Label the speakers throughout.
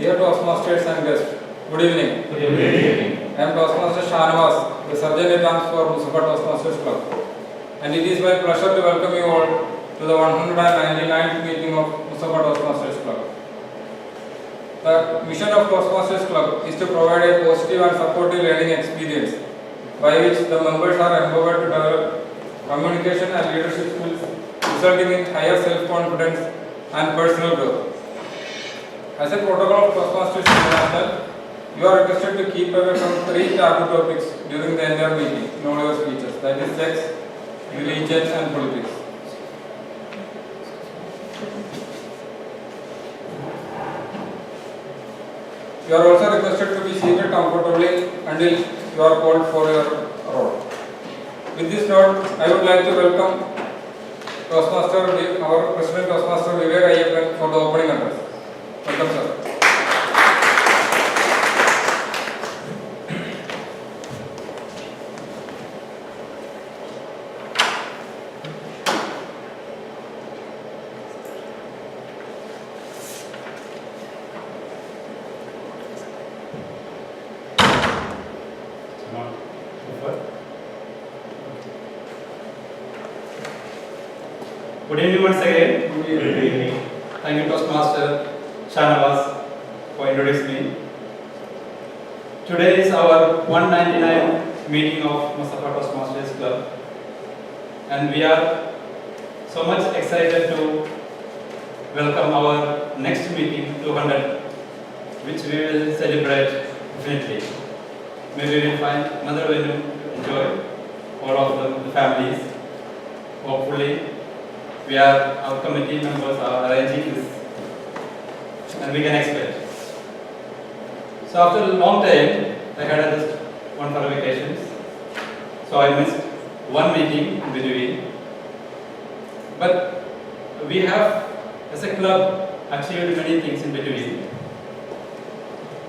Speaker 1: Dear Toastmasters and guests, good evening.
Speaker 2: Good evening.
Speaker 1: I am Toastmaster Shahnawaz, the Surgeon in Arms for Mussafah Toastmasters Club. And it is my pleasure to welcome you all to the 199th meeting of Mussafah Toastmasters Club. The mission of Toastmasters Club is to provide a positive and supportive learning experience by which the members are empowered to develop communication and leadership skills, resulting in higher self-confidence and personal growth. As a protocol of Toastmasters International, you are requested to keep away from 3 taboo topics during the entire meeting in all your speeches, that is sex, religion and politics. You are also requested to be seated comfortably until you are called for your role. With this note, I would like to welcome our President Toastmaster Vivek Ayyappan for the opening address. Welcome, sir.
Speaker 2: Good evening once again. Good evening. Thank you, Toastmaster Shahnawaz, for introducing me. Today is our 199th meeting of Mussafah Toastmasters Club, and we are so much excited to welcome our next meeting, 200, which we will celebrate definitely. Maybe we will find another venue to enjoy, all of the families. Hopefully, our committee members are arranging this, and we can expect. So after a long time, I had just one for vacations, so I missed one meeting in between. But we have, as a club, achieved many things in between,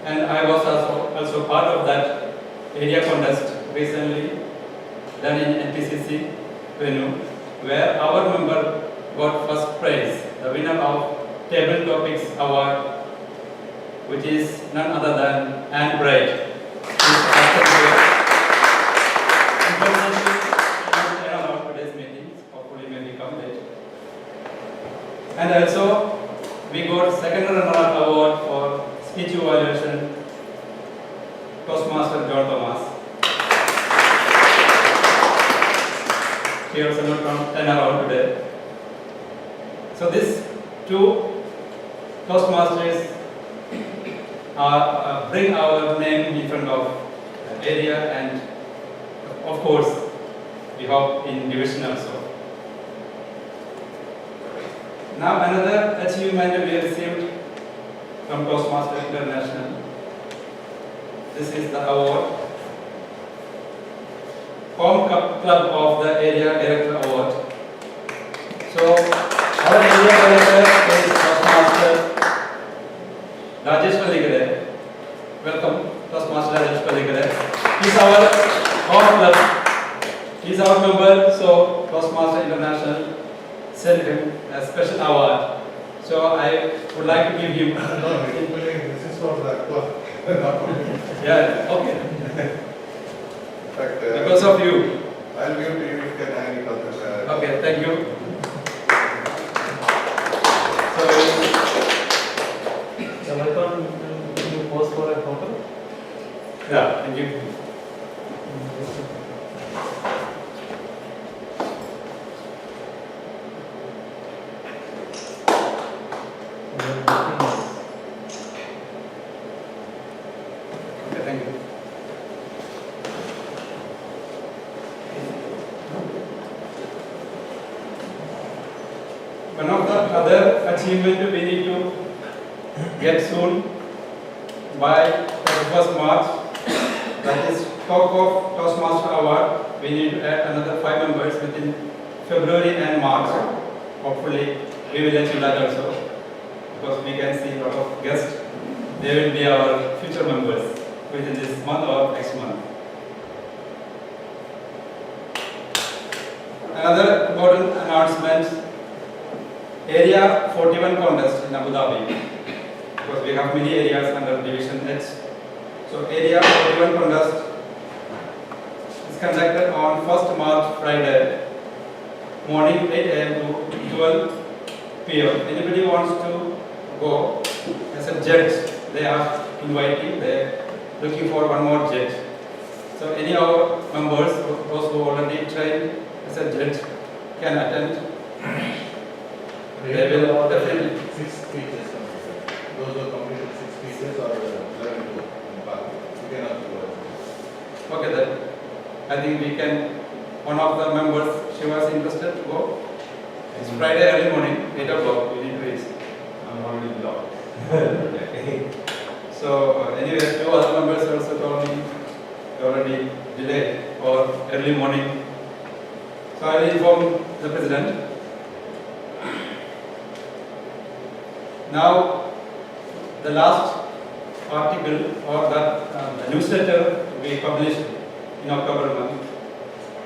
Speaker 2: and I was also part of that area contest recently done in NPCC venue, where our member got first prize, the winner of Table Topics Award, which is none other than Anne Bright. Around today's meeting, hopefully maybe come late. And also, we got second runner-up award for speech evaluation, Toastmaster John Thomas. He also not turn around today. So these 2 Toastmasters bring our name in front of the area, and of course we hope in division also. Now another achievement we received from Toastmasters International. This is the award, Home Club of the Area Director Award. So our area director is Toastmaster Rajesh Palikare. Welcome, Toastmaster Rajesh Palikare. He is our home club. He is our member, so Toastmaster International sent him a special award. So I would like to give him.
Speaker 3: No, this is for the club.
Speaker 2: Yeah, okay.
Speaker 3: In fact,
Speaker 2: Because of you.
Speaker 3: I'll give to you if you can any contact.
Speaker 2: Okay, thank you. So,
Speaker 4: can you pose for a photo?
Speaker 2: yeah, thank you. Okay, thank you. One of the other achievement we need to get soon by 31st March, that is Talk of Toastmaster Award. We need to add another 5 members within February and March. Hopefully we will achieve that also, because we can see a lot of guests. They will be our future members within this month or next month. Another important announcement, Area 41 contest in Abu Dhabi. because we have many areas under Division H. So area 41 contest is conducted on 1st March Friday morning 8 a.m. to 12 p.m. Anybody wants to go as a judge, they are inviting, they are looking for one more judge. So any of our members, those who already trained as a judge, can attend. They will definitely.
Speaker 3: 6 speeches. Those who completed 6 speeches or 11 to impact. You cannot do
Speaker 2: Okay then. I think we can, one of the members, she was interested to go. It's Friday early morning, 8 o'clock, we need to reach.
Speaker 5: I'm already blocked.
Speaker 2: So anyway, two other members also told me they already delayed or early morning. So I will inform the president. Now, the last article or the newsletter we published in October month,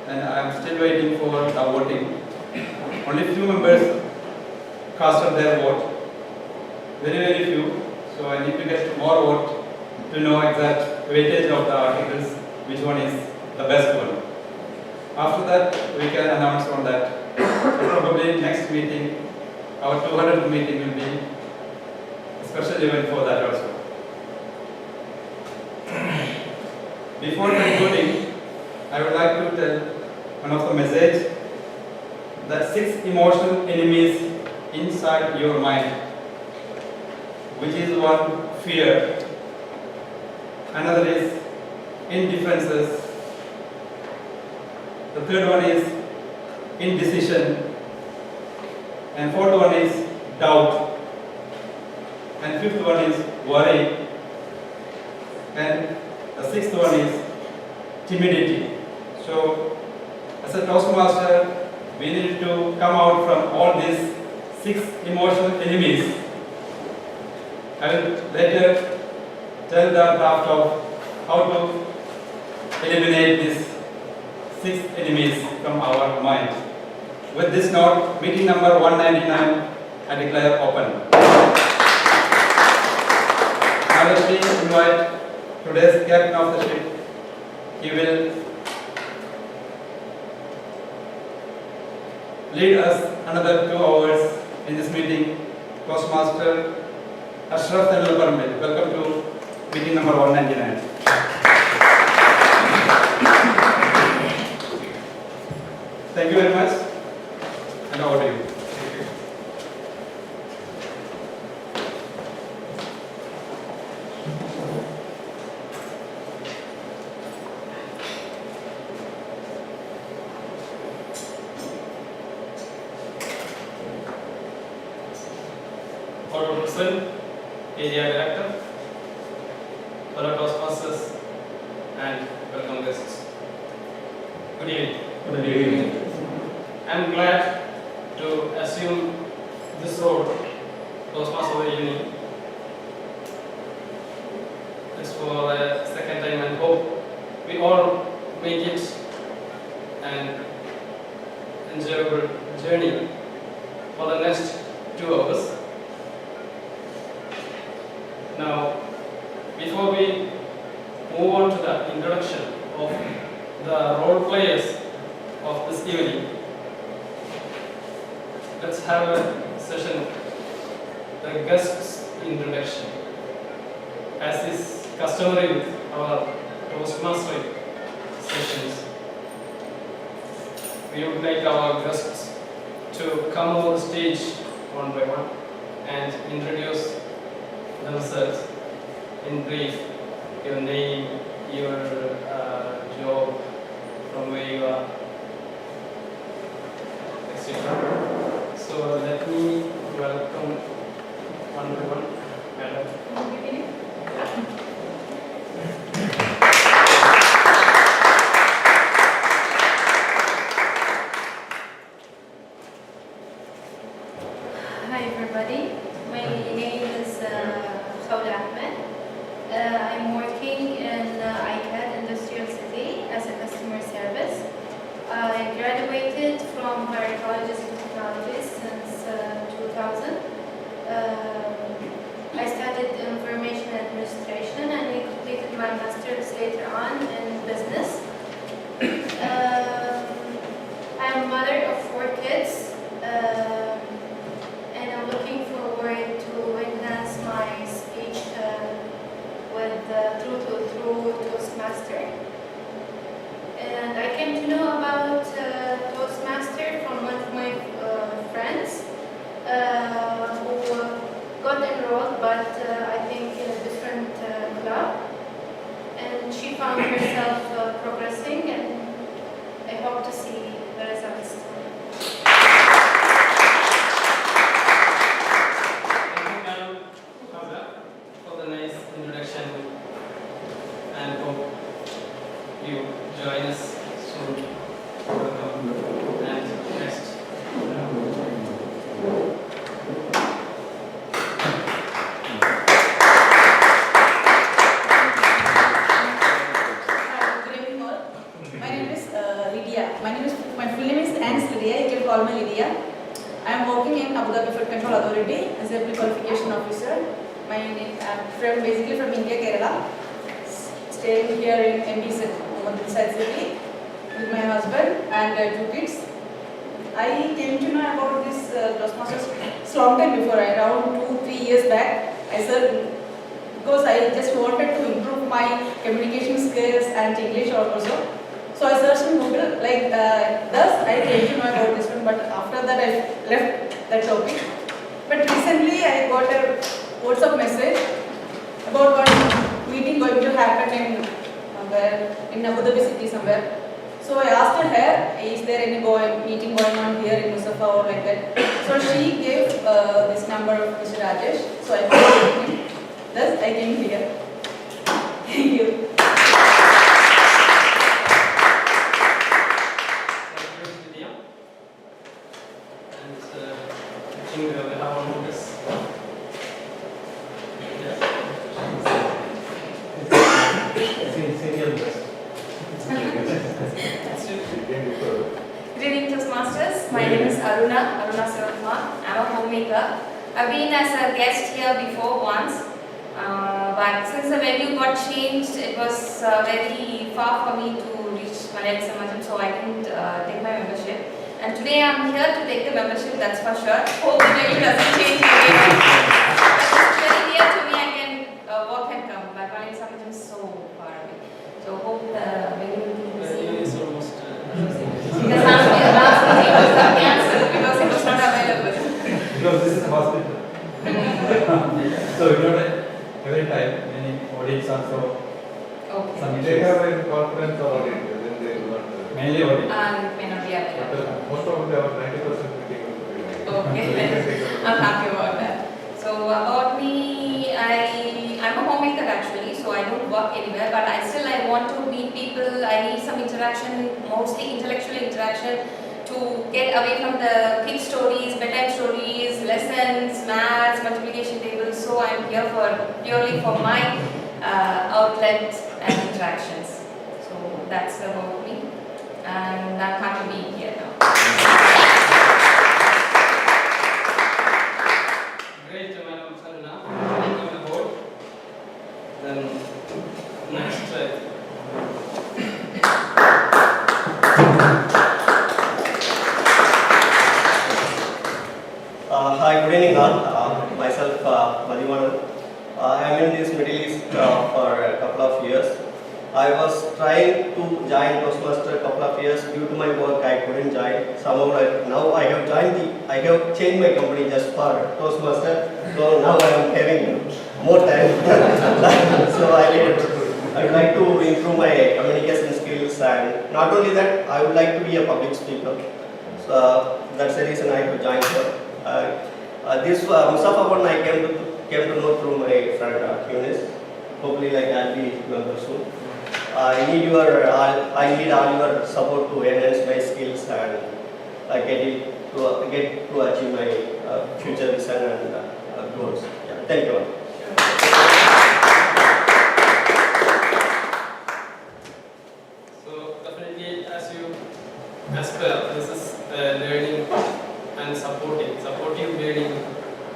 Speaker 2: and I am still waiting for the voting. Only few members casted their vote, very few. So I need to get more vote to know exact weightage of the articles, which one is the best one. After that, we can announce on that. So probably next meeting, our 200th meeting will be a special event for that also. Before concluding, I would like to tell one of the message that 6 emotional enemies inside your mind, which is one fear, another is indifferences, the third one is indecision, and fourth one is doubt, and fifth one is worry, and the sixth one is timidity. So, as a Toastmaster, we need to come out from all these 6 emotional enemies. I will later tell the draft of how to eliminate these 6 enemies from our mind. With this note, meeting number 199 I declare open. Now let me invite today's captain of the ship. He will lead us another 2 hours in this meeting. Toastmaster Ashraf Al-Parmid. Welcome to meeting number 199. Thank you very much. And over to you.
Speaker 6: Honorable President, Area Director, fellow Toastmasters, and welcome guests. Good evening.
Speaker 5: Good evening.
Speaker 6: I am glad to assume this role, Toastmaster of the evening. It's for the second time and hope we all make it an enjoyable journey for the next 2 hours. Now, before we move on to the introduction of the role players of this evening, let's have a session, the guest's introduction. As is customary with our Toastmasters sessions, we would like our guests to come over the stage one by one and introduce themselves in brief, your name, your job, from where you are, etc. So let me welcome one by one, Madam.
Speaker 7: Hi everybody, my name is Ahmed. I'm working in ICAD Industrial City as a customer service. I graduated from Higher Colleges of Technology since 2000. I studied information administration and I completed my master's later on in business. I'm a mother of 4 kids, and I'm looking forward to enhance my speech with through Toastmaster. And I came to know about Toastmaster from one of my friends who got enrolled, but I think in a different club. And she found herself progressing, and I hope to see the results.
Speaker 6: Thank you, Madam Hamza, for the nice introduction, and hope you join us soon. Welcome. And next.
Speaker 8: Good evening all. My name is Lydia. My full name is Lydia. You can call me Lydia. I am working in Abu Dhabi Flood Control Authority as a pre-qualification officer. I'm basically from India, Kerala. Staying here in MBC, City, with my husband and 2 kids. I came to know about this Toastmasters long time before, around 2-3 years back. I said, because I just wanted to improve my communication skills and English also. So I searched in Google, thus I came to know about this one, but after that I left that topic. But recently I got a WhatsApp message about one meeting going to happen in Abu Dhabi city somewhere. So I asked her, is there any meeting going on here in Mussafah or like that? So she gave this number of Mr. Rajesh. So I called him. Thus I came here. Thank you.
Speaker 6: Thank you, Lydia. And I think we have one notice. Yeah.
Speaker 4: Senior best.
Speaker 9: Good evening, Toastmasters. My name is Aruna Sarma. I'm a homemaker. I've been as a guest here before once, but since the venue got changed, it was very far for me to reach Malayali Samajam, so I didn't take my membership. And today I'm here to take the membership, that's for sure. Hope the venue doesn't change again. It's very near to me, I can walk and come, but Malayali Samajam is so far away. So hope the venue will be
Speaker 6: The venue is almost.
Speaker 9: because last meeting was cancelled because it was not available.
Speaker 2: Because this is a hospital. So you know that every time many audits also
Speaker 9: Okay.
Speaker 2: some
Speaker 3: They
Speaker 2: issues.
Speaker 3: have a conference or audit, then they do not.
Speaker 2: Mainly audit.
Speaker 9: And may not be
Speaker 3: But
Speaker 9: available.
Speaker 3: most of them have 90% meeting will be like.
Speaker 9: Okay.
Speaker 3: So you can take a-
Speaker 9: I'm happy about that. So about me, I'm a homemaker actually, so I don't work anywhere, but I want to meet people. I need some interaction, mostly intellectual interaction, to get away from the kid stories, bedtime stories, lessons, maths, multiplication tables. So I'm here purely for my outlet and interactions. So that's about me, and I'm happy to be here now.
Speaker 6: Great, Madam Saruna. Thank you on the board. Then next.
Speaker 10: Hi, good evening all. Myself, Madhivanan. I am in this Middle East for a couple of years. I was trying to join Toastmaster a couple of years. Due to my work, I couldn't join. Somehow, now I have I have changed my company just for Toastmaster. So now I am having more time. So I would like to improve my communication skills, and not only that, I would like to be a public speaker. So that's the reason I have to join here. This Mussafah one I came to know through my friend Eunice. Hopefully, I'll be member soon. I need all your support to enhance my skills and get to achieve my future vision and goals. Yeah, thank you all.
Speaker 6: So definitely, as per this is learning and supportive learning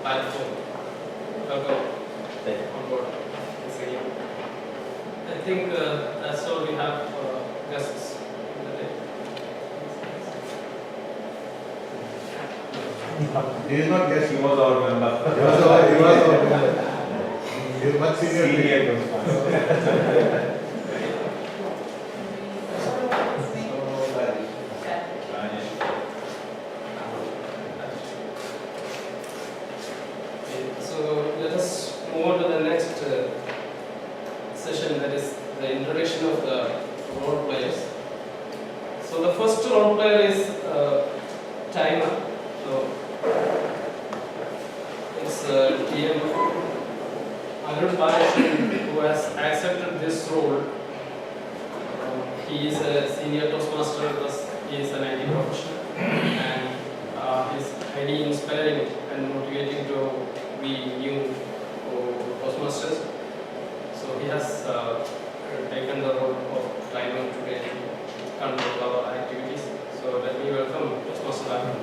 Speaker 6: platform. Welcome.
Speaker 3: He is not guest.
Speaker 5: He was our member.
Speaker 3: He is much senior.
Speaker 5: Senior Toastmaster.
Speaker 6: So let us move on to the next session, that is the introduction of the role players. So the first role player is timer. So it's TM Arun Balakrishnan who has accepted this role. He is a senior Toastmaster, thus he is an IT professional, and he is highly inspiring and motivating to be new Toastmasters. So he has taken the role of timer today to control our activities. So let me welcome Toastmaster Arun.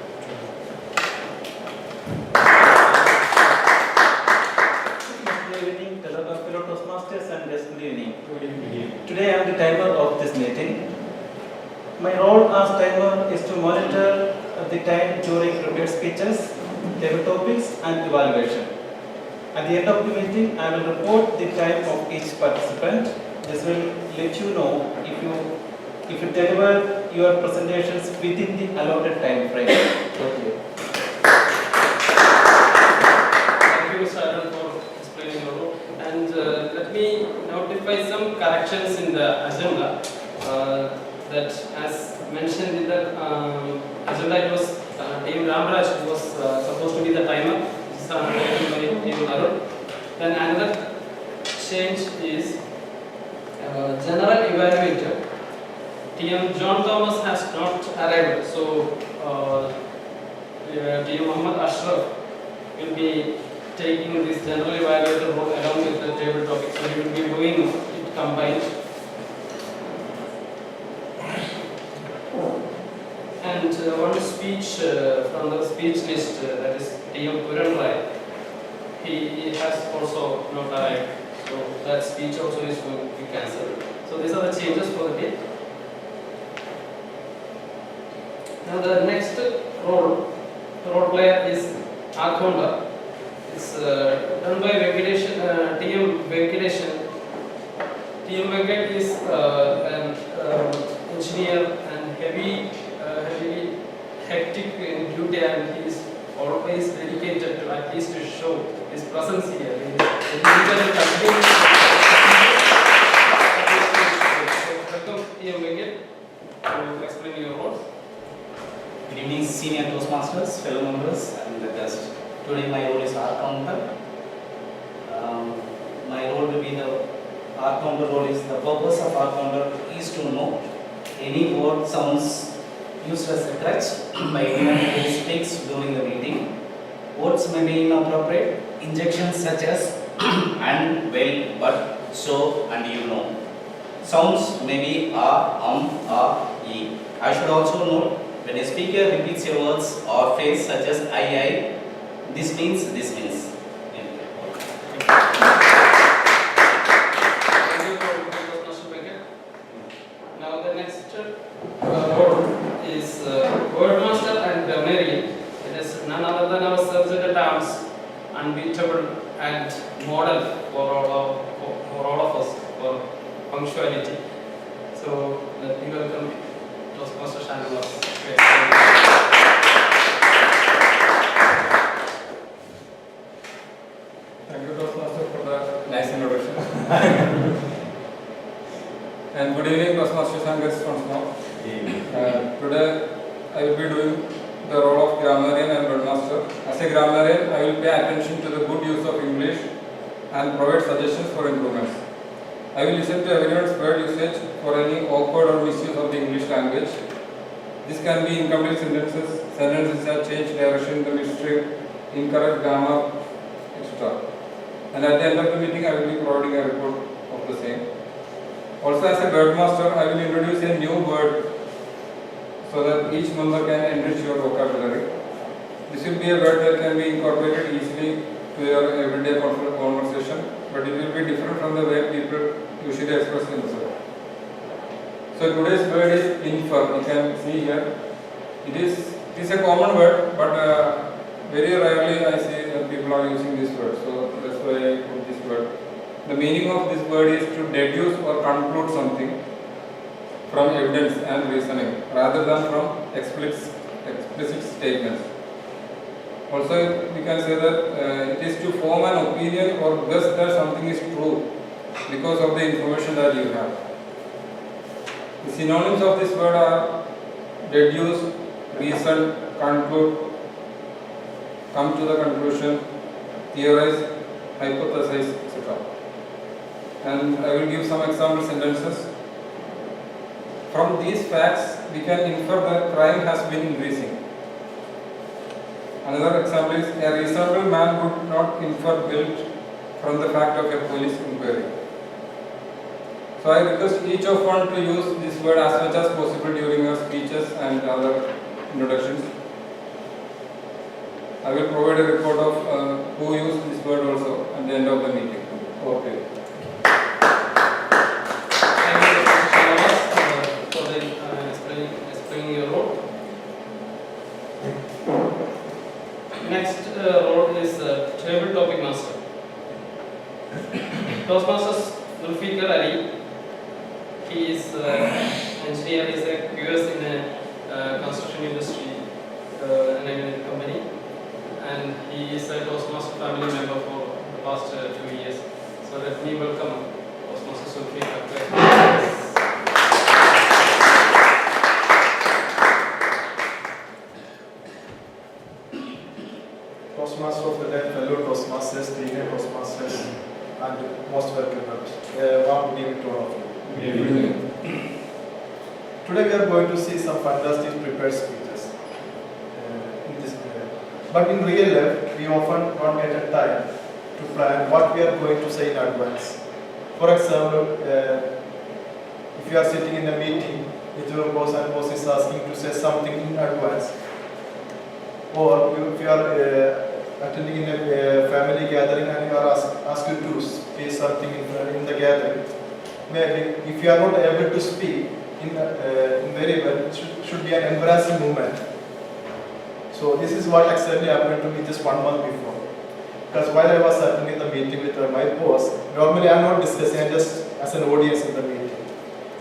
Speaker 4: Good evening, fellow Toastmasters and guests. Good evening. Today I am the timer of this meeting. My role as timer is to monitor the time during prepared speeches, table topics and evaluation. At the end of the meeting, I will report the time of each participant. This will let you know if you deliver your presentations within the allotted time frame. Okay.
Speaker 6: Thank you, Mr. Arun, for explaining your role. And let me notify some corrections in the agenda. That, as mentioned in the agenda, it was Team Ramraj who was supposed to be the timer. This is taken by Team Arun. Then another change is general evaluator. TM John Thomas has not arrived, so TM Muhammad Ashraf will be taking this general evaluator role along with the table topic. So he will be doing it combined. And one speech from the speech list, that is TM Puran Rai, he has also not arrived. So that speech also is going to be cancelled. So these are the changes for the day. Now the next role player is Arkonda. It's done by TM Venkateshan. TM Venkat is an engineer and heavy hectic in duty, and he is always dedicated to at least to show his presence here. He is welcome TM Venkat to explain your role.
Speaker 11: Good evening, senior Toastmasters, fellow members, and the guests. Today my role is R counter. My role will be the R counter role is the purpose of R counter is to know any word sounds used as a crutch by anyone who speaks during the meeting. Words may be inappropriate. Injections such as and, well, but, so, and you know. Sounds may be e. I should also note, when a speaker repeats a words or phrase such as I, this means, this means.
Speaker 6: Now the next role is Wordmaster and Grammarian. It is none other than our subject at arms, unbeatable and model for all of us for punctuality. So let me welcome Toastmaster Shanavas.
Speaker 1: Thank you, Toastmaster, for the nice introduction. And good evening, Toastmasters and guests once more. Today I will be doing the role of grammarian and wordmaster. As a grammarian, I will pay attention to the good use of English and provide suggestions for improvements. I will listen to everyone's word usage for any awkward or misuse of the English language. This can be incomplete sentences that change direction in the midstream, incorrect grammar, etc. And at the end of the meeting, I will be providing a report of the same. Also, as a wordmaster, I will introduce a new word so that each member can enrich your vocabulary. This will be a word that can be incorporated easily to your everyday conversation, but it will be different from the way people usually express themselves. So today's word is infer. You can see here. It is a common word, but very rarely I see that people are using this word, so that's why I put this word. The meaning of this word is to deduce or conclude something from evidence and reasoning rather than from explicit statements. Also, we can say that it is to form an opinion or guess that something is true because of the information that you have. The synonyms of this word are deduce, reason, conclude, come to the conclusion, theorize, hypothesize, etc. And I will give some example sentences. From these facts, we can infer that crime has been increasing. Another example is a reasonable man would not infer guilt from the fact of a police inquiry. So I request each of one to use this word as much as possible during your speeches and other introductions. I will provide a report of who used this word also at the end of the meeting. Okay.
Speaker 6: Thank you, Mr. Srinivas, for explaining your role. Next role is table topic master. Toastmasters Zulfikar Ali. He is engineer. He is a QS in a construction industry in a company, and he is a Toastmaster family member for the past 2 years. So let me welcome Toastmaster Zulfikar.
Speaker 5: Toastmaster of the day, fellow Toastmasters, Dean Toastmasters, and most welcome. Warm good evening to all of you. Today we are going to see some fantastic prepared speeches. But in real life, we often don't get a time to plan what we are going to say in advance. For example, if you are sitting in a meeting with your boss and boss is asking to say something in advance, or if you are attending in a family gathering and you are asked to say something in the gathering, maybe if you are not able to speak in very well, it should be an embarrassing moment. So this is what exactly happened to me just 1 month before. Because while I was attending the meeting with my boss, normally I am not discussing, I am just as an audience in the meeting.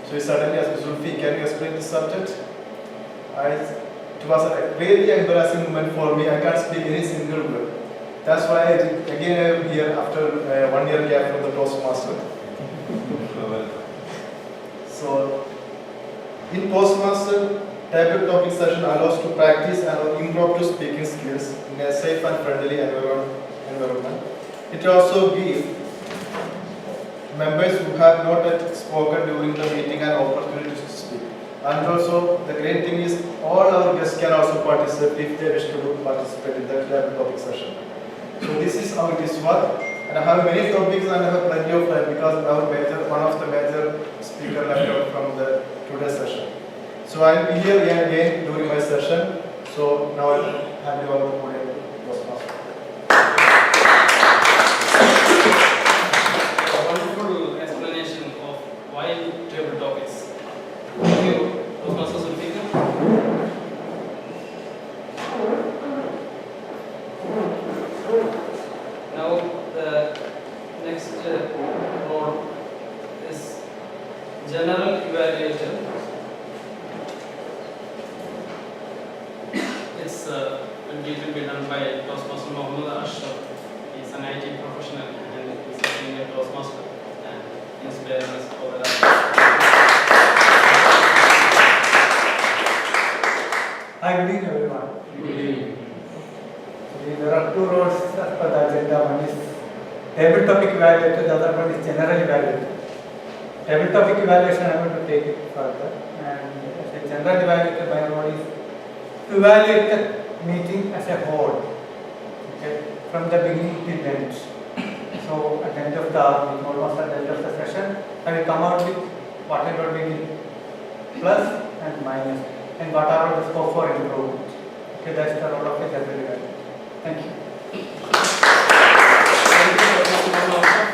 Speaker 5: So he suddenly asked me, Zulfi, can you explain this subject? It was a really embarrassing moment for me. I can't speak any single word. That's why I am here after 1 year gap from the Toastmaster. So, in Toastmaster, table topic session allows to practice our impromptu speaking skills in a safe and friendly environment. It also gives members who have not yet spoken during the meeting an opportunity to speak. And also, the great thing is all our guests can also participate if they wish to participate in the table topic session. So this is how it is work. And I have many topics and I have plenty of time because one of the major speaker left out from the today's session. So I will be here again during my session. So now I will hand you over to podium to Toastmaster.
Speaker 6: A wonderful explanation of why table topics. Thank you, Toastmaster Zulfikar. Now the next role is general evaluator. It's will be done by Toastmaster Mohammed Ashraf. He's an IT professional and he's a senior Toastmaster and he's bearing us over that.
Speaker 12: Hi, good evening everyone. Good evening. There are two roles as per the agenda. One is table topic evaluator, the other one is general evaluator. Table topic evaluation, I am going to take it further. And as a general evaluator, my role is to evaluate the meeting as a whole, okay, from the beginning till end. So at the end of the meeting, almost at the end of the session, I will come out with whatever we did, plus and minus, and what are the scope for improvement. Okay, that's the role of a general evaluator. Thank you.
Speaker 6: Thank you, Toastmaster Mohammed Ashraf.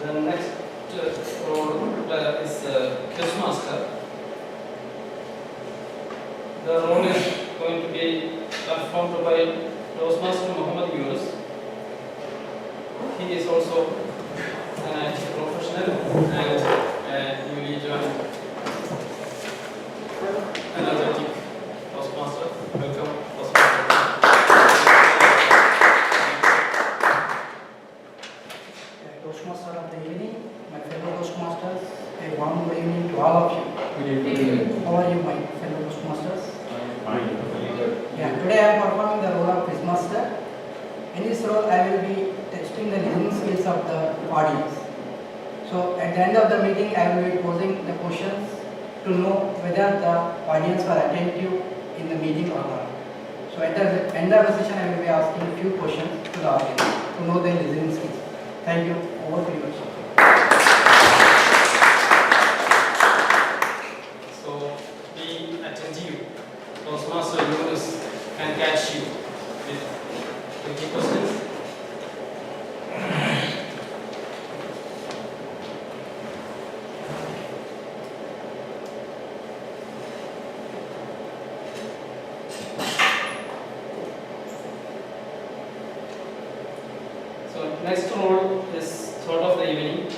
Speaker 6: The next role is Quizmaster. The role is going to be performed by Toastmaster Muhammad Yunus. He is also an IT professional and newly joined energetic Toastmaster. Welcome, Toastmaster.
Speaker 13: Toastmaster of the evening, my fellow Toastmasters, a warm good evening to all of you.
Speaker 1: Good evening.
Speaker 13: How are you, my fellow Toastmasters? Yeah, today I am performing the role of Quizmaster. In this role, I will be testing the listening skills of the audience. So, at the end of the meeting, I will be posing the questions to know whether the audience were attentive in the meeting or not. So, at the end of the session, I will be asking a few questions to the audience to know their listening skills. Thank you. Over to you.
Speaker 6: So be attentive. Toastmaster Yunus can catch you with tricky questions. So next role is thought of the evening.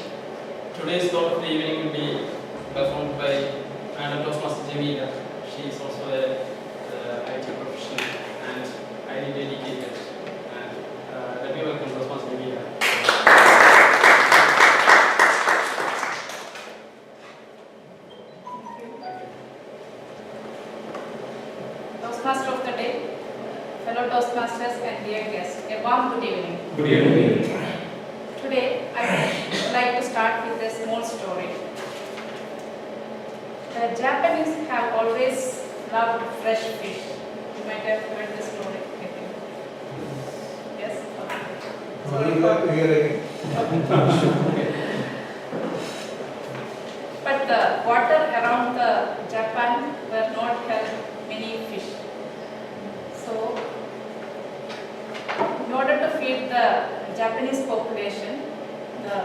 Speaker 6: Today's thought of the evening will be performed by Madam Toastmaster Jamila. She is also a IT professional and highly dedicated. And let me welcome Toastmaster Jamila.
Speaker 8: Toastmaster of the day, fellow Toastmasters and dear guests, a warm good evening.
Speaker 1: Good evening.
Speaker 8: Today, I would like to start with a small story. The Japanese have always loved fresh fish. You might have heard the story, I think. Yes? Okay. Sorry for- But the water around the Japan were not held many fish. So, in order to feed the Japanese population, the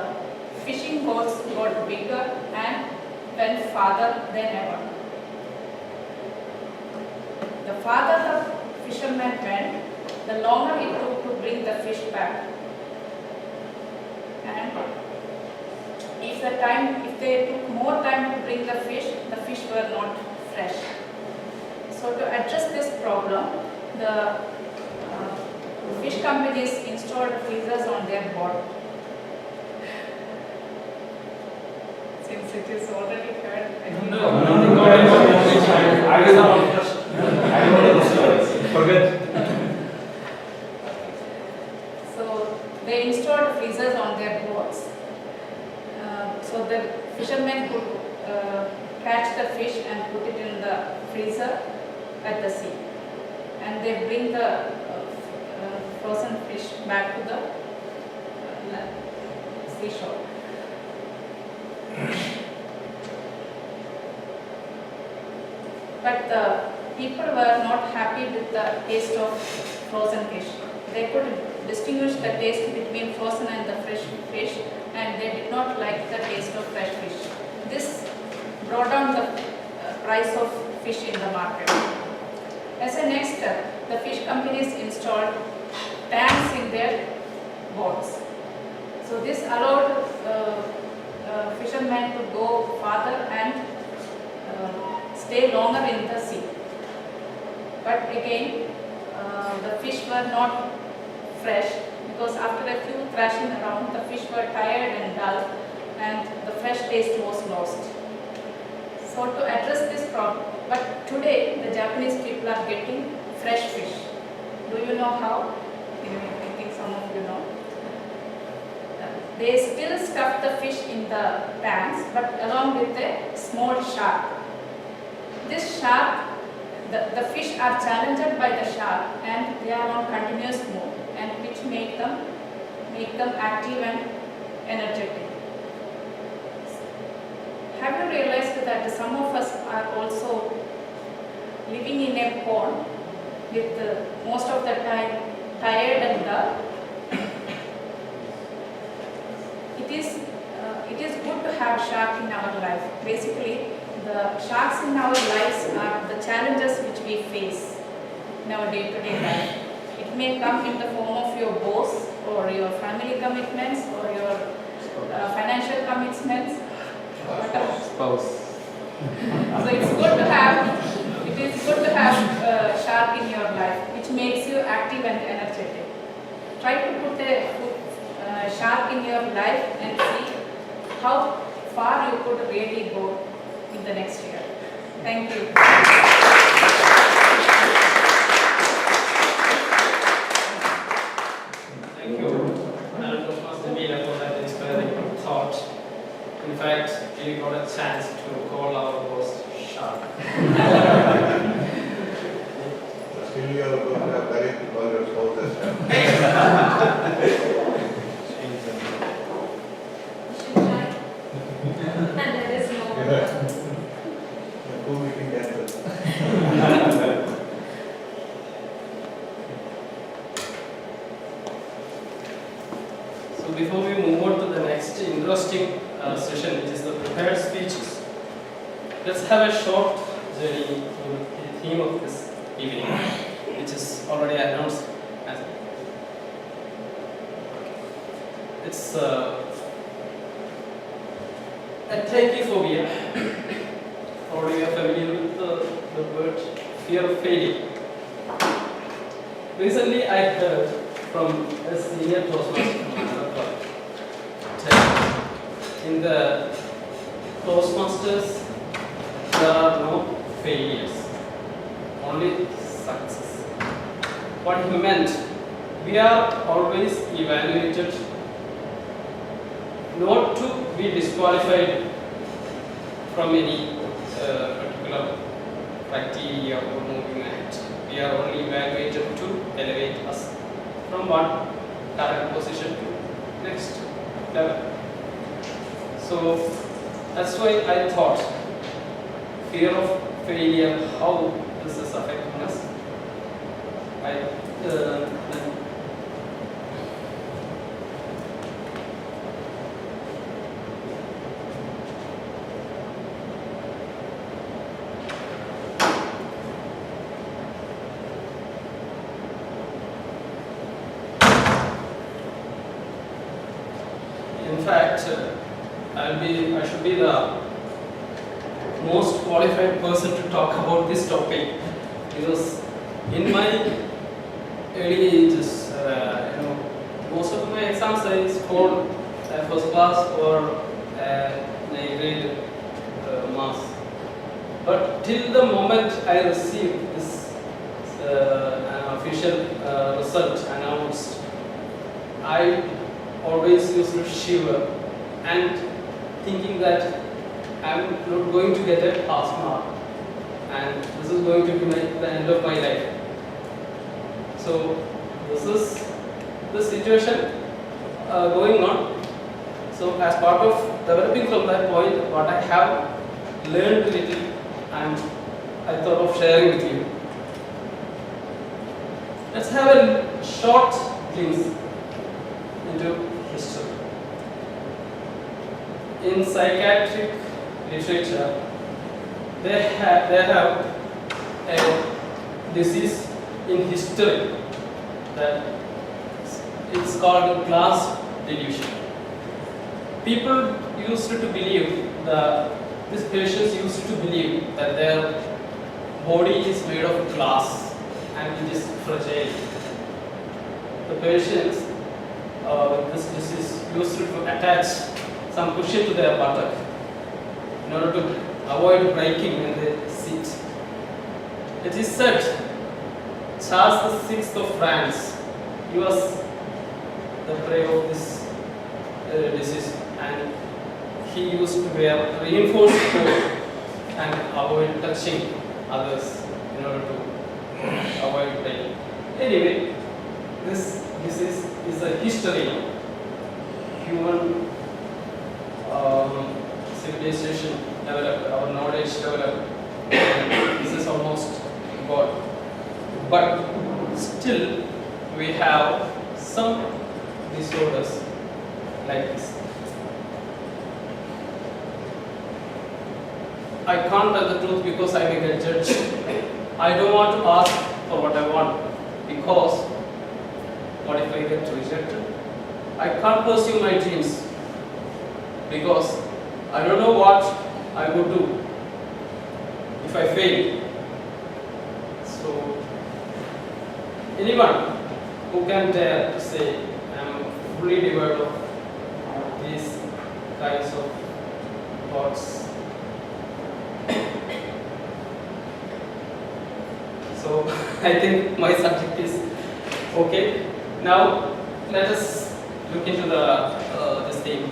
Speaker 8: fishing boats got bigger and went farther than ever. The farther the fishermen went, the longer it took to bring the fish back. And if they took more time to bring the fish were not fresh. So to address this problem, the fish companies installed freezers on their boat. Since it is already heard, I think
Speaker 2: Forget.
Speaker 8: so they installed freezers on their boats. So the fishermen could catch the fish and put it in the freezer at the sea. And they bring the frozen fish back to the seashore. But the people were not happy with the taste of frozen fish. They could distinguish the taste between frozen and the fresh fish, and they did not like the taste of fresh fish. This brought down the price of fish in the market. As a next step, the fish companies installed tanks in their boats. So this allowed fishermen to go farther and stay longer in the sea. But again, the fish were not fresh because after a few thrashing around, the fish were tired and dull and the fresh taste was lost. So to address this problem, but today the Japanese people are getting fresh fish. Do you know how? I think some of you know. They still stuff the fish in the tanks, but along with a small shark. This shark, the fish are challenged by the shark and they are on continuous move, and which make them active and energetic. Have you realized that some of us are also living in a pond with most of the time tired and dull? It is good to have shark in our life. Basically, the sharks in our lives are the the challenges which we face in our day-to-day life. It may come in the form of your boss or your family commitments or your financial commitments.
Speaker 1: Spouse.
Speaker 8: So it is good to have a shark in your life, which makes you active and energetic. Try to put a shark in your life and see how far you could really go in the next year. Thank you.
Speaker 6: Thank you, Madam Toastmaster Meena, for that inspiring thought. In fact, we got a chance to call our host Shark.
Speaker 3: Still you are going to have courage to call your spouse as well.
Speaker 9: And there is no.
Speaker 3: Two meeting cancelled.
Speaker 6: So before we move on to the next interesting session, which is the prepared speeches, let's have a short journey through the theme of this evening, which is already announced as it's Atychiphobia. Already are familiar with the word fear of failure. Recently, I heard from a senior Toastmaster from Mussafah that in the Toastmasters there are no failures, only success. What he meant, we are always evaluated not to be disqualified from any particular criteria or moving act. We are only evaluated to elevate us from one current position to next level. So that's why I thought fear of failure, how this is affecting us. In fact, I should be the most qualified person to talk about this topic, because in my early ages, most of my exams I scored first class or A grade marks. But till the moment I received this official result announced, I always used to shiver and thinking that I'm not going to get a pass mark and this is going to be the end of my life. So this is the situation going on. So as part of developing from that point, what I have learned little and I thought of sharing with you. Let's have a short glimpse into history. In psychiatric literature, they have a disease in history that it's called class delusion. People used to believe these patients used to believe that their body is made of glass and it is fragile. The patients with this disease used to attach some cushion to their buttock in order to avoid breaking when they sit. It is said Charles VI of France, he was the prey of this disease and he used to wear reinforced coat and avoid touching others in order to avoid breaking. Anyway, this disease is a history. Human civilization developed, our knowledge developed, and this is almost God. But still, we have some disorders like this. I can't tell the truth because I may get judged. I don't want to ask for what I want because what if I get rejected? I can't pursue my dreams because I don't know what I would do if I fail. So, anyone who can dare to say I am fully devoid of these kinds of thoughts. So, I think my subject is okay. Now, let us look into this theme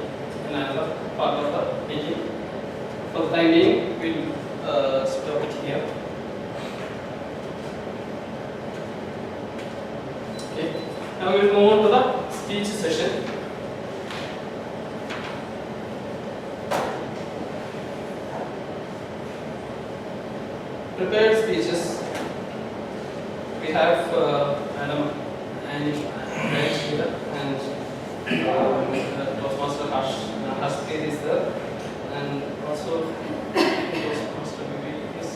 Speaker 6: in another part of the meeting. For the time being, we'll stop it here. Okay. Now we will move on to the speech session. Prepared speeches. We have Madam and Toastmaster Harshpreet is there, and also Toastmaster Bibi is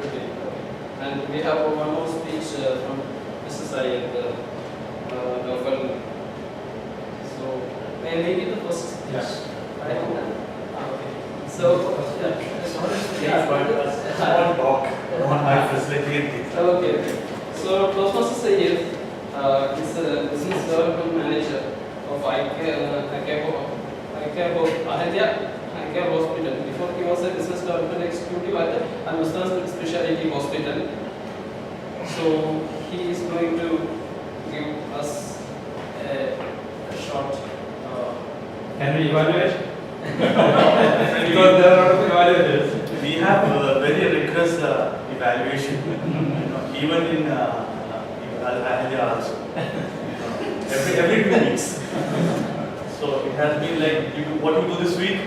Speaker 6: there. And we have one more speech from Mrs. Ayed, Novel. So, may I make it the first speech?
Speaker 12: Yes.
Speaker 6: Right? Okay. So,
Speaker 14: Small talk on my facility and things.
Speaker 6: Okay. So, Toastmaster Sayed is a business development manager of Ahilya Hospital. Before he was a business development executive at Bustan Speciality Hospital. So, he is going to give us a short.
Speaker 2: Can we evaluate? Because there are a lot of evaluators.
Speaker 14: We have very rigorous evaluation, even in Ahilya also. Every 2 weeks. So it has been like what you do this week,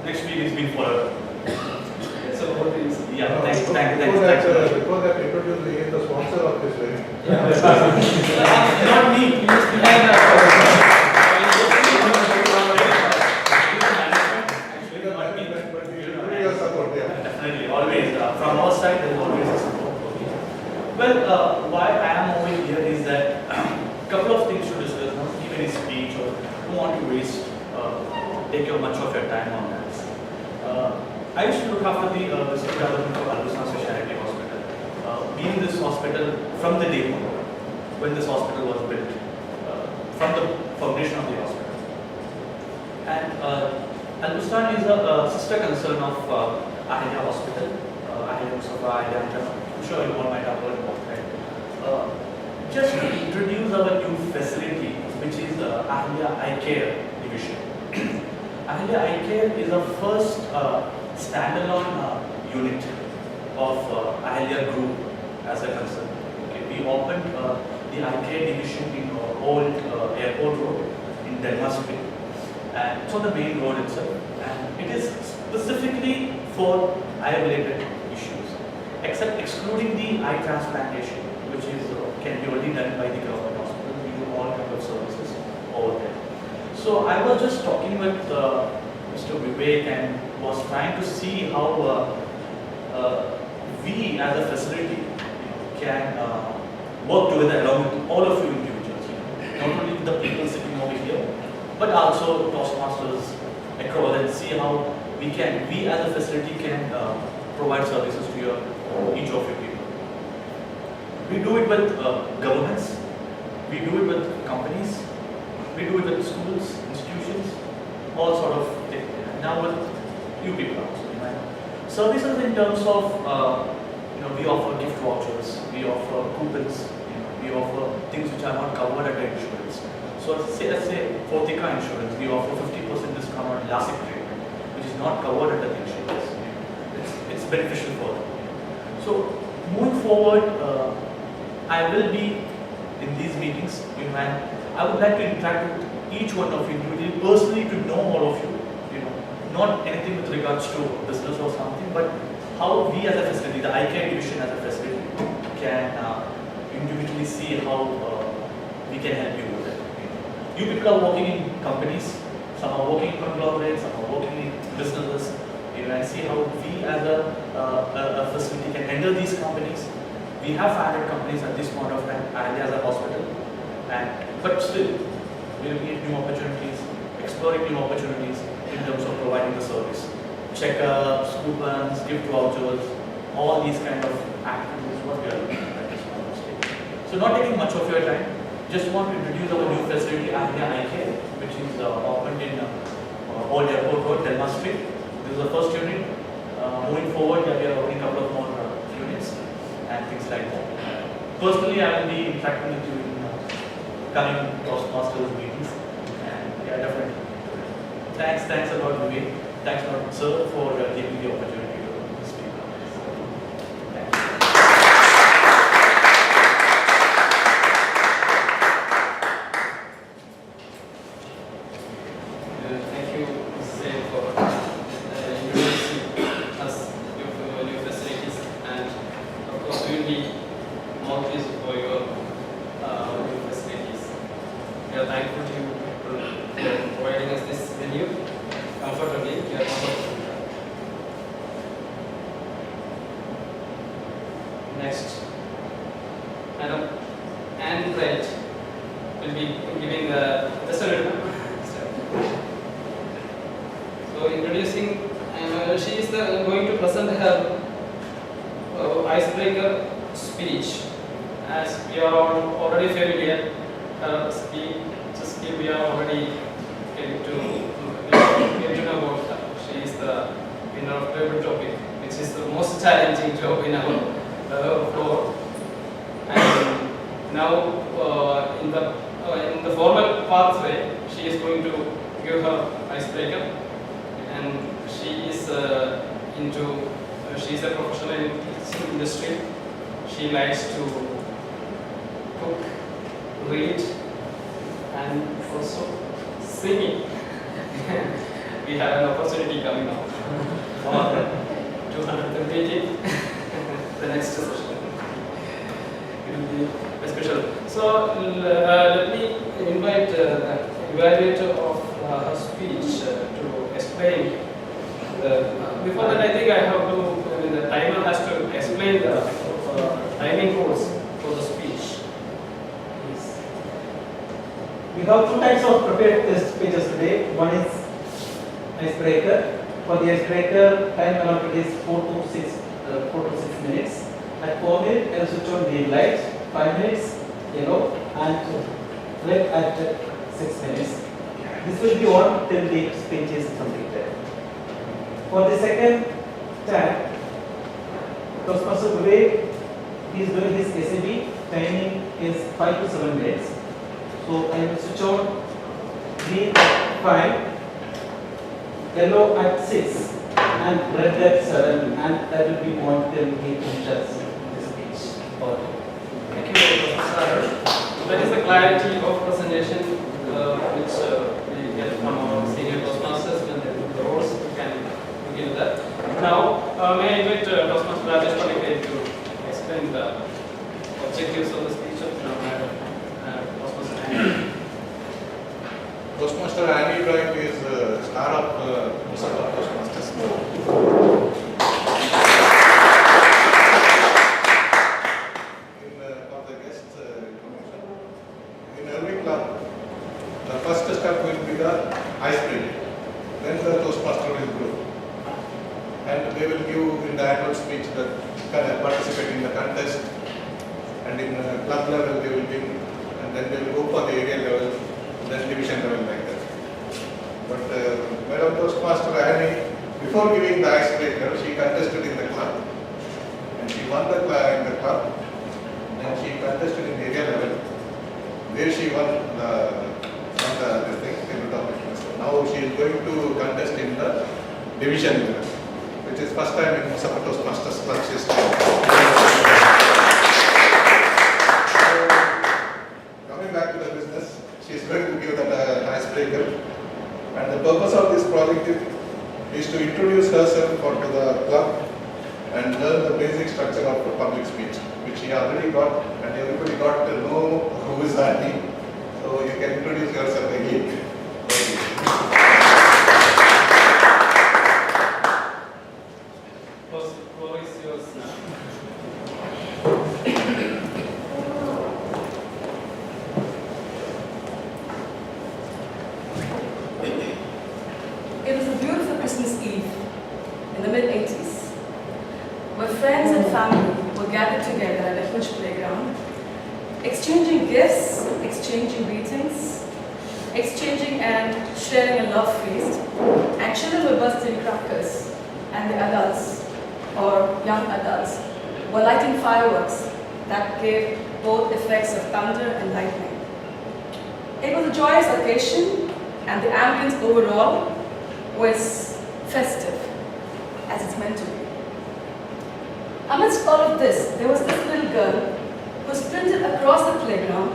Speaker 14: next week it's been forever.
Speaker 6: So, what is
Speaker 14: Yeah,
Speaker 3: Before that, introduce the sponsor of this wedding.
Speaker 14: Not me. Definitely, always. From our side, there is always a support. Well, why I am over here is that couple of things to discuss, not give any speech or don't want to waste, take much of your time on that. I used to look after the business development of Bustan Speciality Hospital. Being this hospital from the day one, when this hospital was built, from the foundation of the hospital. And Bustan is a sister concern of Ahilya Hospital, Ahilya Mussafah, I'm sure you all might have heard about it. Just to introduce our new facility, which is Ahilya Eye Care Division. Ahilya Eye Care is the first standalone unit of Ahilya Group as a concern. Okay, we opened the Eye Care Division in old airport road in Denmark Street. And it's on the main road itself. And it is specifically for eye-related issues, except excluding the eye transplantation, which is can be only done by the government hospital. We do all kinds of services over there. So I was just talking with Mr. Vivek and was trying to see how we as a facility can work together along with all of you individuals. Not only with the people sitting over here, but also Toastmasters across, and see how we as a facility can provide services to each of you people. We do it with governments, we do it with companies, we do it with schools, institutions, all sort of things. Now with you people also. Services in terms of, we offer gift vouchers, we offer coupons, we offer things which are not covered under insurance. So let's say Fortica insurance, we offer 50% discount on LASIK treatment, which is not covered under the insurance. It's beneficial for them. So moving forward, I will be in these meetings, and I would like to interact with each one of you individually, personally, to know all of you. Not anything with regards to business or something, but how we as a facility, the eye care division as a facility, can individually see how we can help you with it. You people are working in companies, some are working in conglomerates, some are working in businesses, and see how we as a facility can enter these companies. We have 500 companies at this point of time, and as a hospital, but still, we will need new opportunities, exploring new opportunities in terms of providing the service. Checkups, coupons, gift vouchers, all these kind of activities, what we are looking at this point of stage. So not taking much of your time, just want to introduce our new facility, Aria Eye Care, which is opened in Old Airport Road, Delma Street. This is the first unit. Moving forward, we are opening a couple of more units and things like that. Personally, I will be interacting with you in coming Toastmasters meetings, and yeah, definitely. Thanks a lot, Vivek. Thanks a lot, sir, for giving the opportunity to speak on this. Thank you.
Speaker 6: Thank you, Zain, for introducing us your new facilities, and of course we will be more pleased for your new facilities. We are thankful to you for providing us this venue comfortably. We are comfortable. Next, Madam Anne Wright will be giving the So introducing, she is going to present her icebreaker speech. As we are already familiar, her speech we are already getting to know about her. She is the winner of favorite topic, which is the most challenging job in our floor. And now in the formal pathway, she is going to give her icebreaker. And she is she is a professional in teaching industry. She likes to cook, read, and also singing. We have an opportunity coming up on 230 the next session. It will be very special. So let me invite the evaluator of her speech to explain. Before that, I think I have to, the timer has to explain the timing rules for the speech.
Speaker 4: We have two types of prepared test speeches today. One is icebreaker. For the icebreaker, time allotted is 4 to 6 minutes. At 4 minutes, I will switch on green light. 5 minutes, yellow, and red at 6 minutes. This will be on till the speech is completed. For the second tag, Toastmaster Vivek is doing his SAB. Timing is 5 to 7 minutes. So I will switch on green at 5, yellow at 6, and red at 7, and that will be on till he finishes the speech.
Speaker 6: Thank you, Professor. That is the clarity of presentation which we get from our senior Toastmasters when they do the roles. We can give that. Now, may I invite Toastmaster Rajesh Panikar to explain the objectives of the speech of Toastmaster Annie.
Speaker 3: Toastmaster Annie Wright is a star of Mussafah Toastmasters. For the guest commission, in every club, the first step will be the icebreaker. Then the Toastmaster will grow. And they will give in the annual speech that participate in the contest, and in club level they will give, and then they will go for the area level, then division level like that. But Madam Toastmaster Annie, before giving the icebreaker, she contested in the club, and she won the in the club. Then she contested in the area level, where she won the thing. Now she is going to contest in the division level, which is first time in Mussafah Toastmasters club system. So, coming back to the business, she is going to give that icebreaker. And the purpose of this project is to introduce herself to the club and learn the basic structure of the public speech, which she already got, and everybody got to know who is Annie. So you can introduce yourself again.
Speaker 6: floor is yours now.
Speaker 8: It was a beautiful Christmas Eve in the mid-80s, where friends and family were gathered together at a huge playground, exchanging gifts, exchanging greetings, exchanging and sharing a love feast, and children were bursting crackers, and the adults, or young adults, were lighting fireworks that gave both effects of thunder and lightning. It was a joyous occasion, and the ambience overall was festive, as it's meant to be. Amidst all of this, there was this little girl who sprinted across the playground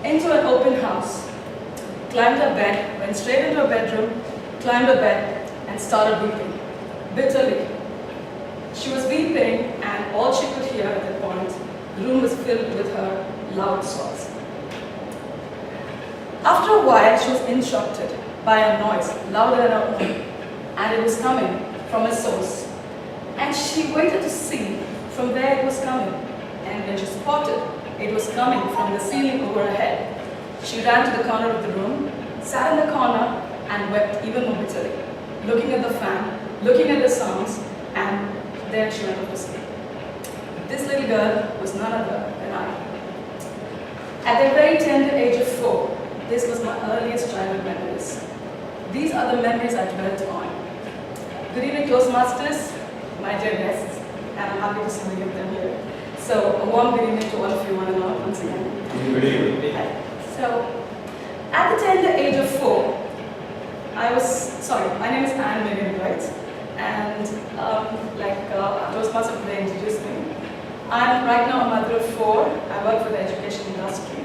Speaker 8: into an open house, climbed her bed, went straight into her bedroom, climbed her bed, and started weeping, bitterly. She was weeping, and all she could hear at that point, the room was filled with her loud sobs. After a while, she was interrupted by a noise louder than her own, and it was coming from a source. And she waited to see from where it was coming, and when she spotted it was coming from the ceiling over her head, she ran to the corner of the room, sat in the corner, and wept even more bitterly, looking at the fan, looking at the sounds, and then she went off to sleep. This little girl was none other than I. At the very tender age of 4, this was my earliest childhood memories. These are the memories I dwelt on. Good evening, Toastmasters, my dear guests, and I'm happy to see many of them here. So, a warm good evening to all of you, one and all, once again.
Speaker 2: Good evening.
Speaker 8: Hi. So, at the tender age of 4, my name is Anne Megan Wright, and Toastmasters today introduced me. I'm right now a mother of 4. I work for the education industry.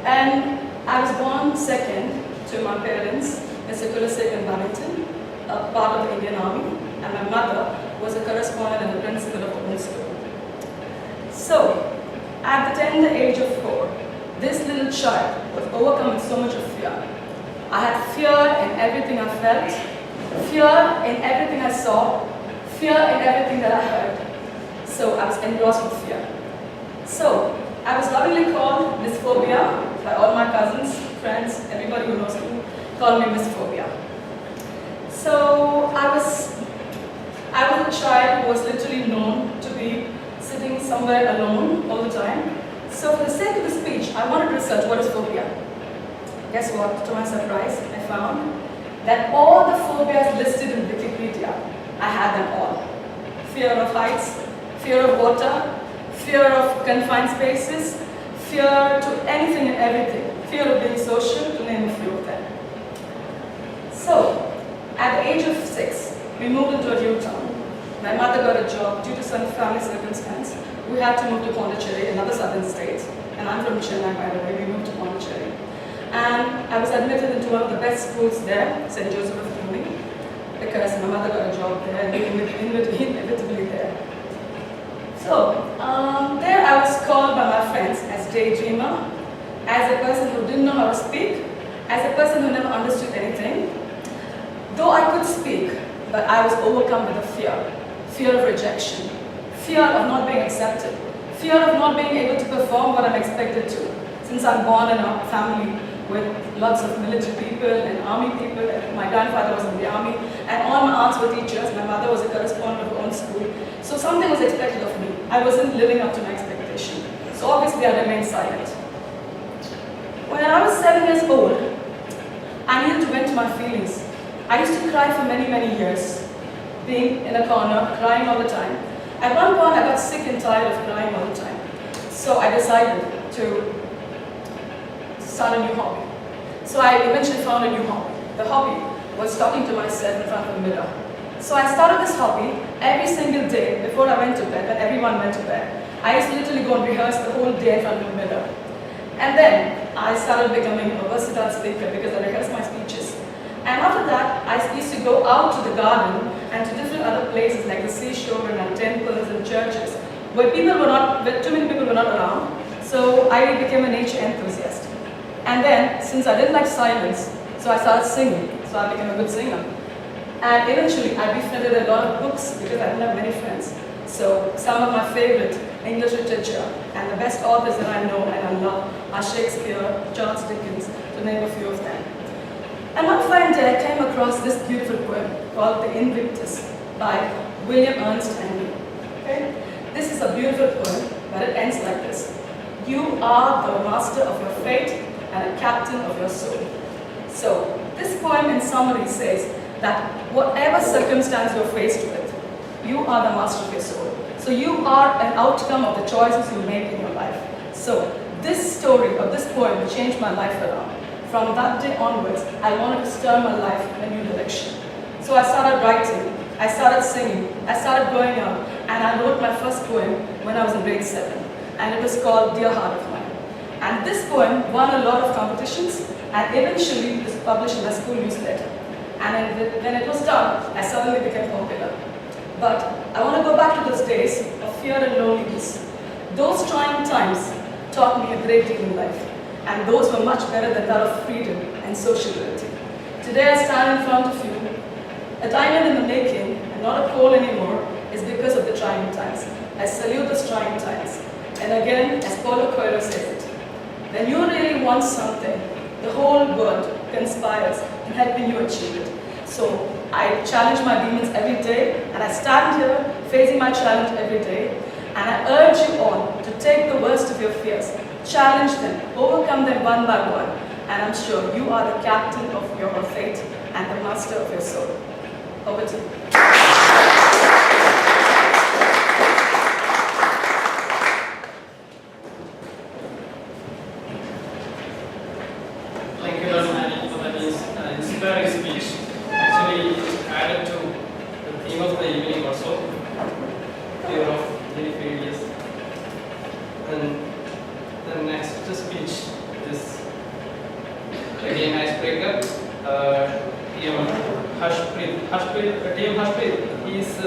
Speaker 8: And I was born second to my parents, Mr. Kulasek and Barrington, a part of the Indian Army, and my mother was a correspondent and the principal of a home school. So, at the tender age of 4, this little child was overcome with so much of fear. I had fear in everything I felt, fear in everything I saw, fear in everything that I heard. So I was engrossed with fear. So I was lovingly called Miss Phobia by all my cousins, friends, everybody who knows me, called me Miss Phobia. So I was a child who was literally known to be sitting somewhere alone all the time. So for the sake of the speech, I wanted to research what is phobia. Guess what? To my surprise, I found that all the phobias listed in Wikipedia, I had them all. Fear of heights, fear of water, fear of confined spaces, fear to anything and everything, fear of being social, to name a few of them. So, at the age of 6, we moved into a new town. My mother got a job due to some family circumstance. We had to move to Pondicherry, another southern state. And I'm from Chennai, by the way. We moved to Pondicherry. And I was admitted into one of the best schools there, St. Joseph of Pune, because my mother got a job there and we inevitably there. So, there I was called by my friends as daydreamer, as a person who didn't know how to speak, as a person who never understood anything. Though I could speak, but I was overcome with a fear of rejection, fear of not being accepted, fear of not being able to perform what I'm expected to, since I'm born in a family with lots of military people and army people. My grandfather was in the army, and all my aunts were teachers. My mother was a correspondent of her own school. So something was expected of me. I wasn't living up to my expectation. So obviously I remained silent. When I was 7 years old, I needed to vent my feelings. I used to cry for many, many years, being in a corner, crying all the time. At one point, I got sick and tired of crying all the time. So I decided to start a new hobby. So I eventually found a new hobby. The hobby was talking to myself in front of a mirror. So I started this hobby every single day before I went to bed, when everyone went to bed. I used to literally go and rehearse the whole day in front of a mirror. And then I started becoming a versatile speaker because I rehearsed my speeches. And after that, I used to go out to the garden and to different other places like the seashore and at temples and churches where too many people were not around. So I became a nature enthusiast. And then, since I didn't like silence, so I started singing. So I became a good singer. And eventually I befriended a lot of books because I didn't have many friends. So some of my favorite English literature and the best authors that I know and I love are Shakespeare, Charles Dickens, to name a few of them. And one fine day I came across this beautiful poem called The Invictus by William Ernest Henley. Okay? This is a beautiful poem, but it ends like this. You are the master of your fate and a captain of your soul. So this poem in summary says that whatever circumstance you're faced with, you are the master of your soul. So you are an outcome of the choices you make in your life. So this story or this poem changed my life around. From that day onwards, I wanted to steer my life in a new direction. So I started writing, I started singing, I started going out, and I wrote my first poem when I was in grade 7. And it was called Dear Heart of Mine. And this poem won a lot of competitions, and eventually it was published in the school newsletter. And when it was done, I suddenly became popular. But I want to go back to those days of fear and loneliness. Those trying times taught me a great deal in life, and those were much better than that of freedom and sociability. Today I stand in front of you. A diamond in the making, and not a coal anymore, is because of the trying times. I salute those trying times. And again, as Paulo Coelho says it, when you really want something, the whole world conspires in helping you achieve it. So I challenge my demons every day, and I stand here facing my challenge every day, and I urge you all to take the worst of your fears, challenge them, overcome them one by one, and I'm sure you are the captain of your fate and the master of your soul. Over to you.
Speaker 6: Thank you, Dr. Nani, for that inspiring speech. Actually, it added to the theme of the evening also, fear of many failures. And the next speech is again icebreaker. TM Harshpreet, he is a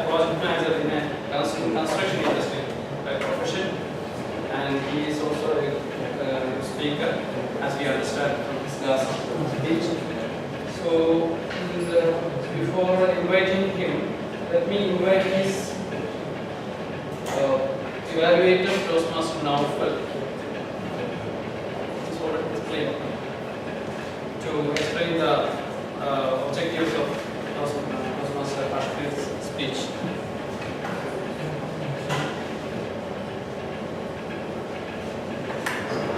Speaker 6: project manager in a construction industry by profession, and he is also a speaker, as we understand from his last speech. So, before inviting him, let me invite his evaluator, Toastmaster Naufal, to explain the objectives of Toastmaster Harshpreet's speech.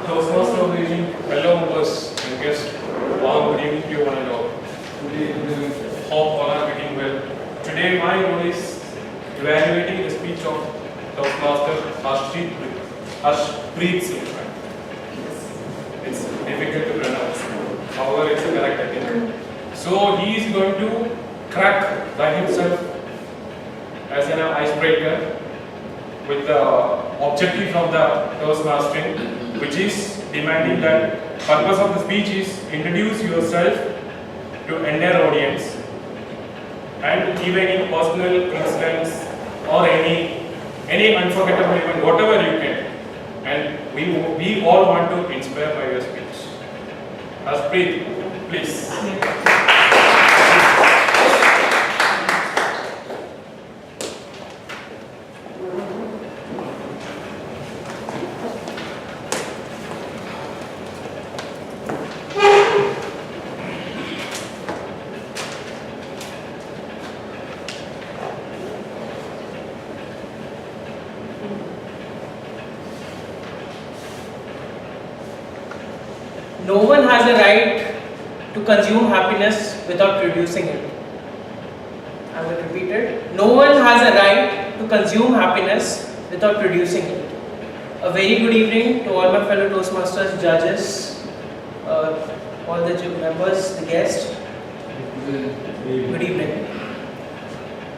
Speaker 15: Toastmaster of the evening, fellow members and guests, warm good evening to you one and all. Hope all are getting well. Today my role is evaluating the speech of Toastmaster Harshpreet Singh. It's difficult to pronounce. However, it's a correct again. So he is going to crack by himself as an icebreaker with the objective of the Toastmastering, which is demanding that purpose of the speech is introduce yourself to entire audience and give any personal incidents or any unforgettable event, whatever you can. And we all want to inspire by your speech. Harshpreet, please.
Speaker 6: No one has a right to consume happiness without producing it. I will repeat it. No one has a right to consume happiness without producing it. A very good evening to all my fellow Toastmasters, judges, all the members, the guests. Good evening.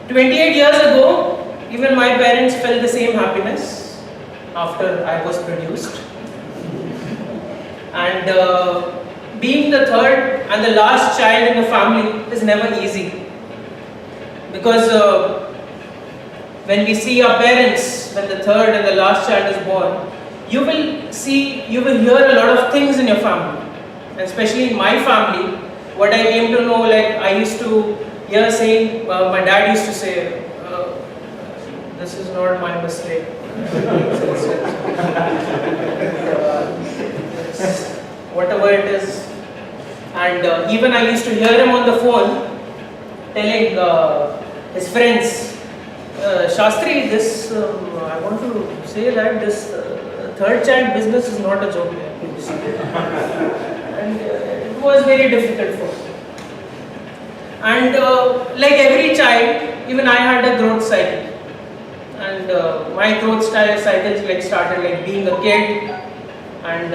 Speaker 6: 28 years ago, even my parents felt the same happiness after I was produced. And being the third and the last child in the family is never easy. Because when we see our parents, when the third and the last child is born, you will hear a lot of things in your family. And especially in my family, what I came to know, like I used to here saying, my dad used to say, this is not my mistake. Whatever it is. And even I used to hear him on the phone telling his friends, Shastri, this, I want to say that this third child business is not a joke. And it was very difficult for me. And like every child, even I had a growth cycle. And my growth cycles like started like being a kid and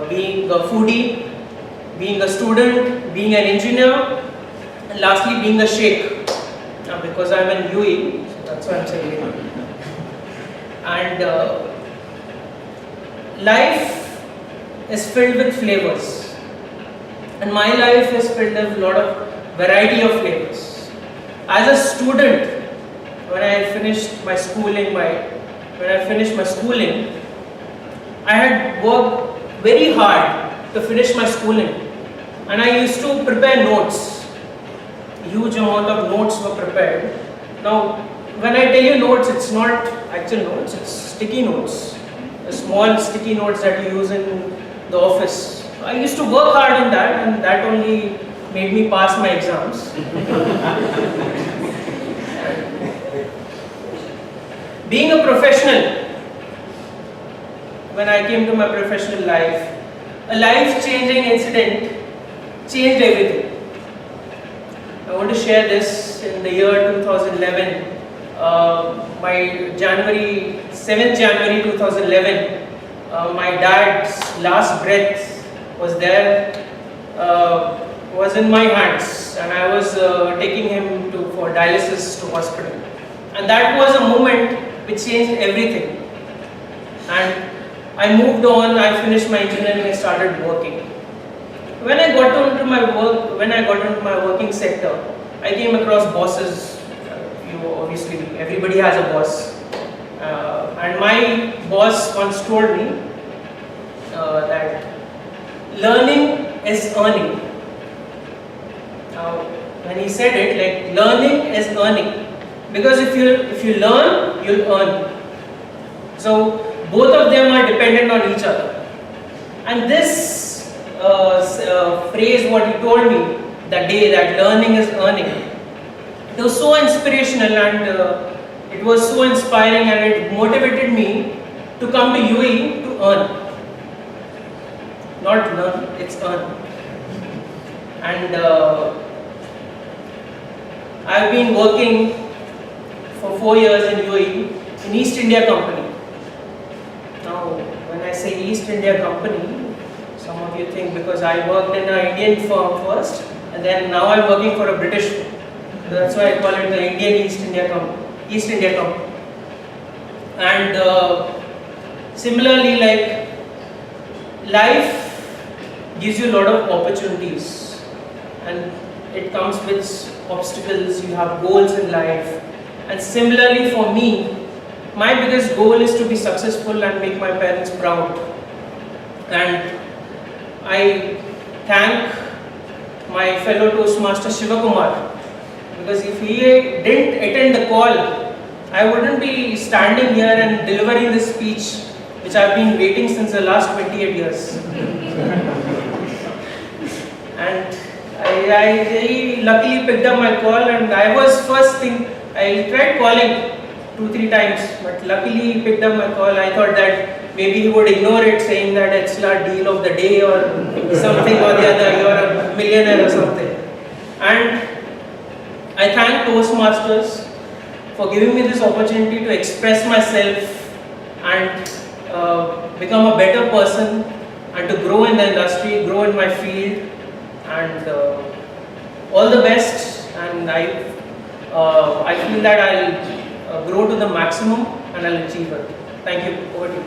Speaker 6: being a foodie, being a student, being an engineer, and lastly being a sheikh. Because I'm in UAE, so that's why I'm saying it. And life is filled with flavors. And my life is filled with a lot of variety of flavors. As a student, when I finished my schooling, I had worked very hard to finish my schooling, and I used to prepare notes. A huge amount of notes were prepared. Now, when I tell you notes, it's not actual notes, it's sticky notes. The small sticky notes that you use in the office. I used to work hard on that, and that only made me pass my exams. Being a professional, when I came to my professional life, a life-changing incident changed everything. I want to share this in the year 2011. My 7th January 2011, my dad's last breath was there, was in my hands, and I was taking him for dialysis to hospital. And that was a moment which changed everything. And I moved on, I finished my engineering, I started working. When I got into my working sector, I came across bosses. Obviously, everybody has a boss. And my boss once told me that learning is earning. Now, when he said it, like learning is earning. Because if you learn, you'll earn. So both of them are dependent on each other. And this phrase, what he told me that day, that learning is earning, it was so inspirational, and it was so inspiring, and it motivated me to come to UAE to earn. Not learn, it's earn. And I've been working for 4 years in UAE in East India Company. Now, when I say East India Company, some of you think because I worked in an Indian firm first, and then now I'm working for a British firm. That's why I call it the Indian East India Company. And similarly, like life gives you a lot of opportunities, and it comes with obstacles. You have goals in life. And similarly for me, my biggest goal is to be successful and make my parents proud. And I thank my fellow Toastmaster Shivakumar, because if he didn't attend the call, I wouldn't be standing here and delivering this speech, which I've been waiting since the last 28 years. And I luckily picked up my call, and I was first thing, I tried calling 2-3 times, but luckily he picked up my call. I thought that maybe he would ignore it, saying that it's our deal of the day or something or the other, you're a millionaire or something. And I thank Toastmasters for giving me this opportunity to express myself and become a better person, and to grow in the industry, grow in my field, and all the best. And I feel that I'll grow to the maximum and I'll achieve it. Thank you. Over to you.